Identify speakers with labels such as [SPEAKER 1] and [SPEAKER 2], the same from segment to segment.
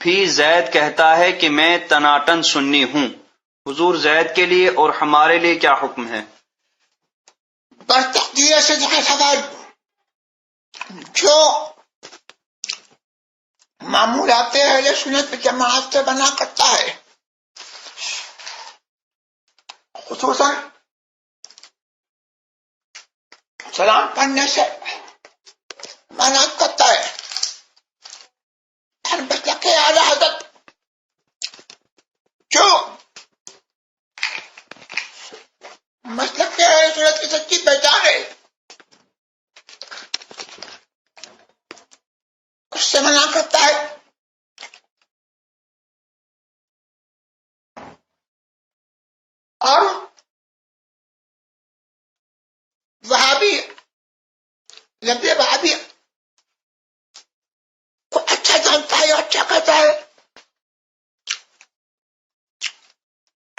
[SPEAKER 1] بھی زید کہتا ہے کہ میں تناٹن سنی ہوں، حضور زید کے لیے اور ہمارے لیے کیا حکم ہے؟
[SPEAKER 2] بس تقدیر سے جو سوال جو معمولات اہل سنت جماعت سے بنا کرتا ہے، خصوصاً سلام پڑھنے سے منع کرتا ہے، ہر مسلک کے اعلیٰ حضرت جو مسلک کے اہل سنت کی سچی پہچان ہے اس سے منع کرتا ہے۔ اور وہابی لفظ وہابی کو اچھا جانتا ہے اور اچھا کہتا ہے۔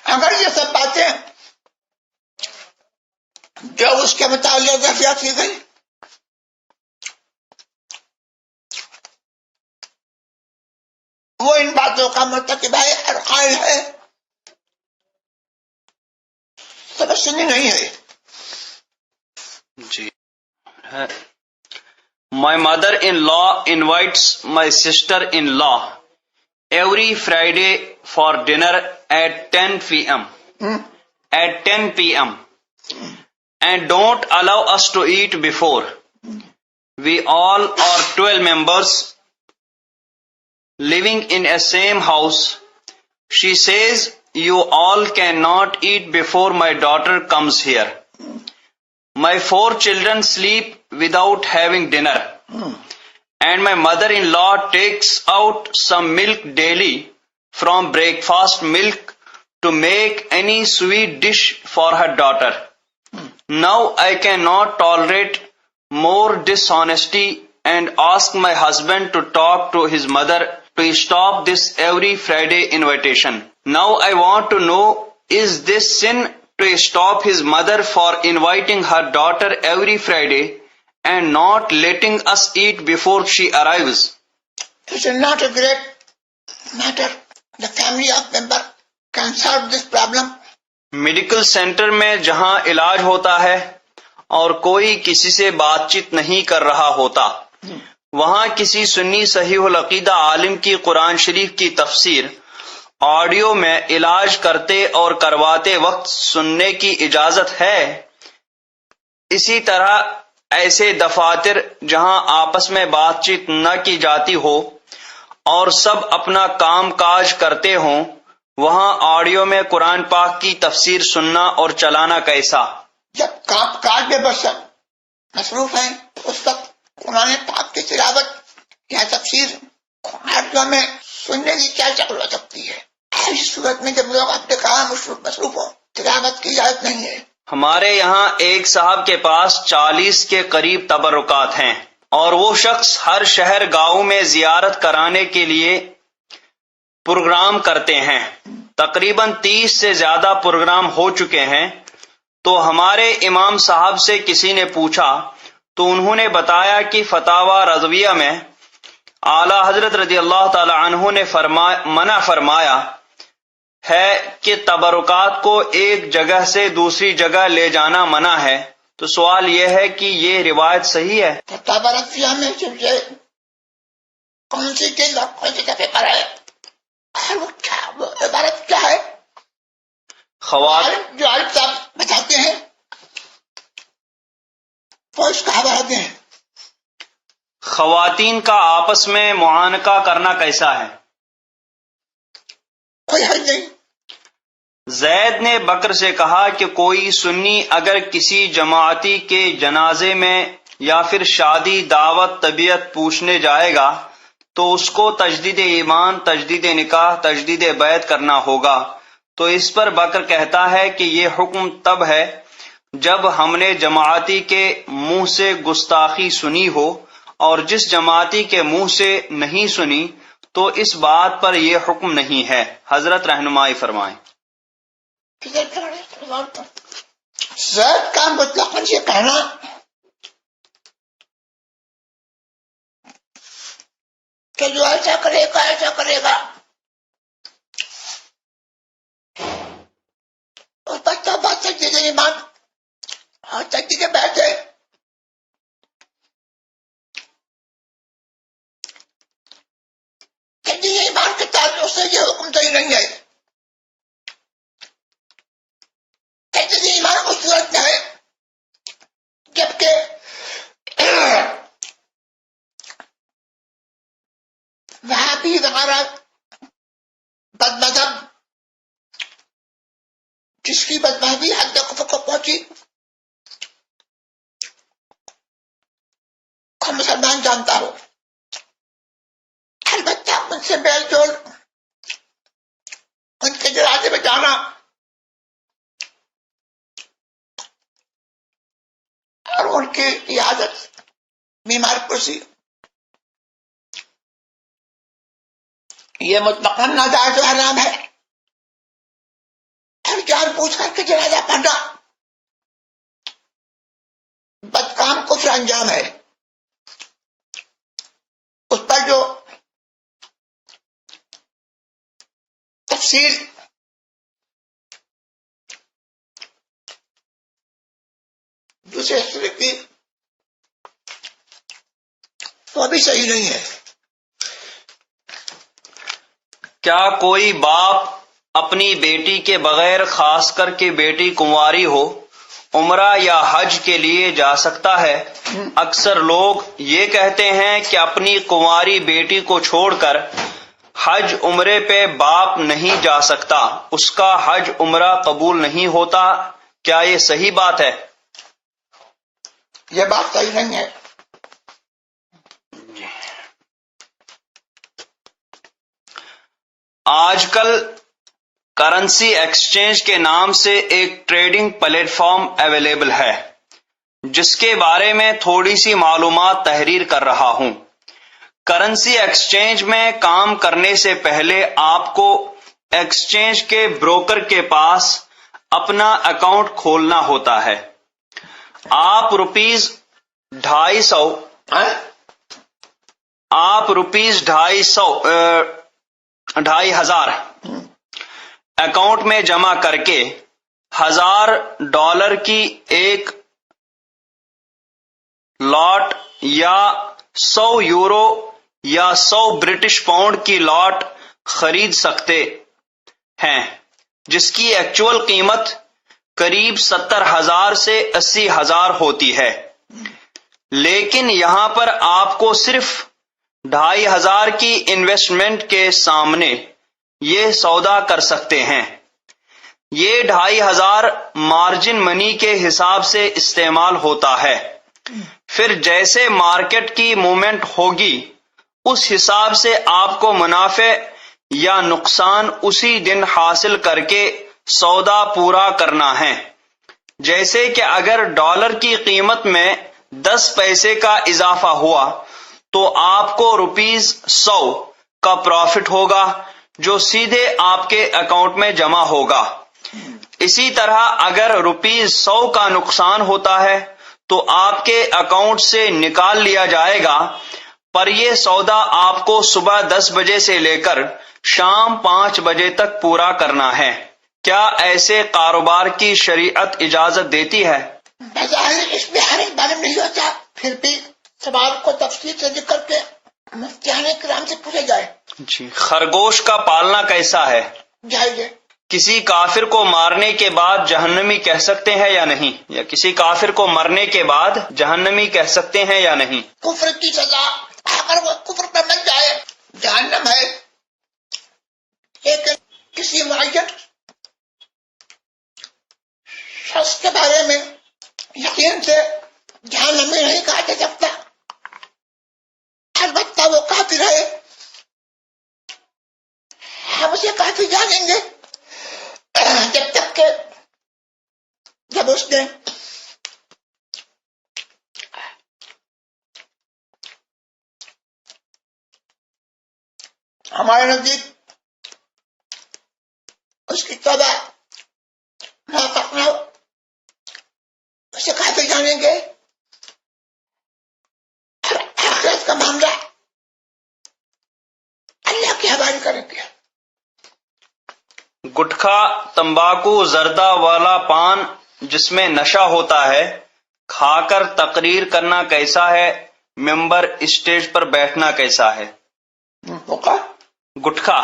[SPEAKER 2] اگر یہ سب باتیں جو اس کے متعلق دریافت کی گئی وہ ان باتوں کا مرتکب ہے اور قائل ہے، سمجھ سنی نہیں ہے۔
[SPEAKER 1] جی ہے۔ My mother-in-law invites my sister-in-law every Friday for dinner at 10 p.m. At 10 p.m. and don't allow us to eat before. We all are 12 members living in a same house. She says you all cannot eat before my daughter comes here. My 4 children sleep without having dinner. And my mother-in-law takes out some milk daily from breakfast milk to make any sweet dish for her daughter. Now I cannot tolerate more dishonesty and ask my husband to talk to his mother to stop this every Friday invitation. Now I want to know, is this sin to stop his mother for inviting her daughter every Friday and not letting us eat before she arrives?
[SPEAKER 2] It is not a great matter. The family of member can solve this problem.
[SPEAKER 1] Medical centre میں جہاں علاج ہوتا ہے اور کوئی کسی سے بات چیت نہیں کر رہا ہوتا، وہاں کسی سنی صحیح العقیدہ عالم کی قرآن شریف کی تفسیر آڈیو میں علاج کرتے اور کرواتے وقت سننے کی اجازت ہے۔ اسی طرح ایسے دفاتر جہاں آپس میں بات چیت نہ کی جاتی ہو اور سب اپنا کام کاج کرتے ہوں، وہاں آڈیو میں قرآن پاک کی تفسیر سننا اور چلانا کیسا؟
[SPEAKER 2] جب کام کاج میں بس مصروف ہیں اس وقت قرآن پاک کی تلاوت یا تفسیر آڈیو میں سننے کی کیا شکل ہو سکتی ہے؟ ایسی صورت میں جب لوگ اپنے کام مصروف ہوں تلاوت کی اجازت نہیں ہے۔
[SPEAKER 1] ہمارے یہاں ایک صاحب کے پاس 40 کے قریب تبرکات ہیں، اور وہ شخص ہر شہر گاؤں میں زیارت کرانے کے لیے پروگرام کرتے ہیں۔ تقریباً 30 سے زیادہ پروگرام ہو چکے ہیں۔ تو ہمارے امام صاحب سے کسی نے پوچھا تو انہوں نے بتایا کہ فتاوی رضویہ میں اعلیٰ حضرت رضی اللہ تعالی عنہ نے منع فرمایا ہے کہ تبرکات کو ایک جگہ سے دوسری جگہ لے جانا منع ہے۔ تو سوال یہ ہے کہ یہ روایت صحیح ہے؟
[SPEAKER 2] فتاوی رضویہ میں جب یہ کون سی چیز کون سی جگہ پر ہے، وہ عبارت کیا ہے؟ جو عالم صاحب بتاتے ہیں وہ اس کا حوالہ دیں۔
[SPEAKER 1] خواتین کا آپس میں معانقہ کرنا کیسا ہے؟
[SPEAKER 2] کوئی حل نہیں۔
[SPEAKER 1] زید نے بکر سے کہا کہ کوئی سنی اگر کسی جماعتی کے جنازے میں یا پھر شادی دعوت طبیعت پوچھنے جائے گا تو اس کو تجدید ایمان، تجدید نکاح، تجدید بیعت کرنا ہوگا۔ تو اس پر بکر کہتا ہے کہ یہ حکم تب ہے جب ہم نے جماعتی کے منہ سے گستاخی سنی ہو، اور جس جماعتی کے منہ سے نہیں سنی تو اس بات پر یہ حکم نہیں ہے۔ حضرت رہنمائی فرمائیں۔
[SPEAKER 2] زید کا مطلق یہ کہنا کہ جو ایسا کرے گا ایسا کرے گا. اور بچہ بات سچی سے ایمان اور سچی سے بیٹھے. کہ جی ایمان کے تعلق سے یہ حکم صحیح نہیں ہے. کہ جی ایمان اس صورت میں ہے جبکہ وہاں بھی ہمارا بد مذہب جس کی بدمذہبی حد کفر کو پہنچی کو مسلمان جانتا ہو. البتہ ان سے بیل جول ان کے جنازے میں جانا اور ان کی عیادت بیمار پرسی یہ مطلقاً ناجائز و حرام ہے. اور جان پوچھ کر کے جنازہ پڑھنا بدکام کفر انجام ہے. اس پر جو تفسیر دوسرے حصے کی وہ بھی صحیح نہیں ہے.
[SPEAKER 1] کیا کوئی باپ اپنی بیٹی کے بغیر، خاص کر کے بیٹی کنواری ہو، عمرہ یا حج کے لیے جا سکتا ہے؟ اکثر لوگ یہ کہتے ہیں کہ اپنی کنواری بیٹی کو چھوڑ کر حج عمرے پہ باپ نہیں جا سکتا، اس کا حج عمرہ قبول نہیں ہوتا. کیا یہ صحیح بات ہے؟
[SPEAKER 2] یہ بات صحیح نہیں ہے.
[SPEAKER 1] آج کل کرنسی ایکسچینج کے نام سے ایک ٹریڈنگ پلیٹ فارم اویلیبل ہے جس کے بارے میں تھوڑی سی معلومات تحریر کر رہا ہوں. کرنسی ایکسچینج میں کام کرنے سے پہلے آپ کو ایکسچینج کے بروکر کے پاس اپنا اکاؤنٹ کھولنا ہوتا ہے. آپ روپیز 2,500 اکاؤنٹ میں جمع کر کے $1,000 کی ایک لاٹ یا 100 یورو یا 100 برٹش پاؤنڈ کی لاٹ خرید سکتے ہیں جس کی ایکچول قیمت قریب 70,000 سے 80,000 ہوتی ہے. لیکن یہاں پر آپ کو صرف 2,500 کی انویسٹمنٹ کے سامنے یہ سودا کر سکتے ہیں. یہ 2,500 مارجن منی کے حساب سے استعمال ہوتا ہے. پھر جیسے مارکیٹ کی موومنٹ ہوگی اس حساب سے آپ کو منافع یا نقصان اسی دن حاصل کر کے سودا پورا کرنا ہے. جیسے کہ اگر ڈالر کی قیمت میں 10 پیسے کا اضافہ ہوا تو آپ کو ₹100 کا پروفٹ ہوگا جو سیدھے آپ کے اکاؤنٹ میں جمع ہوگا. اسی طرح اگر ₹100 کا نقصان ہوتا ہے تو آپ کے اکاؤنٹ سے نکال لیا جائے گا، پر یہ سودا آپ کو صبح 10 بجے سے لے کر شام 5 بجے تک پورا کرنا ہے. کیا ایسے کاروبار کی شریعت اجازت دیتی ہے؟
[SPEAKER 2] بظاہر اس میں ہر ایک بارے نہیں ہوتا، پھر بھی سوال کو تفصیل سے ذکر کے مفتیان کرام سے پوچھا جائے.
[SPEAKER 1] جی. خرگوش کا پالنا کیسا ہے؟
[SPEAKER 2] جائز ہے.
[SPEAKER 1] کسی کافر کو مارنے کے بعد جہنمی کہہ سکتے ہیں یا نہیں؟ یا کسی کافر کو مرنے کے بعد جہنمی کہہ سکتے ہیں یا نہیں؟
[SPEAKER 2] کفر کی سزا اگر وہ کفر پر مر جائے جہنم ہے، لیکن کسی معین شخص کے بارے میں یقین سے جہنمی نہیں کہا جا سکتا. البتہ وہ کافر ہے، ہم اسے کافر جانیں گے جب تک کہ جب اس نے ہمارے نزدیک اس کی توبہ موافق نہ ہو، اسے کافر جانیں گے. اور آخرت کا معاملہ ظاہر کریں گے.
[SPEAKER 1] گٹکھا، تمباکو، زردہ والا پان جس میں نشہ ہوتا ہے، کھا کر تقریر کرنا کیسا ہے؟ ممبر اسٹیج پر بیٹھنا کیسا ہے؟
[SPEAKER 2] ہوگا
[SPEAKER 1] گٹکھا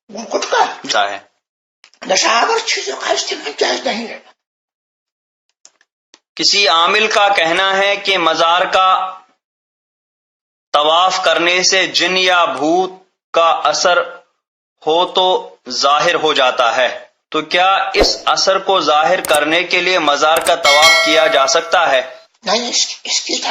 [SPEAKER 2] گٹکا
[SPEAKER 1] کیا ہے؟
[SPEAKER 2] نشاور چیزوں کا استعمال جائز نہیں ہے.
[SPEAKER 1] کسی عامل کا کہنا ہے کہ مزار کا طواف کرنے سے جن یا بھوت کا اثر ہو تو ظاہر ہو جاتا ہے، تو کیا اس اثر کو ظاہر کرنے کے لیے مزار کا طواف کیا جا سکتا ہے؟
[SPEAKER 2] نہیں، اس کی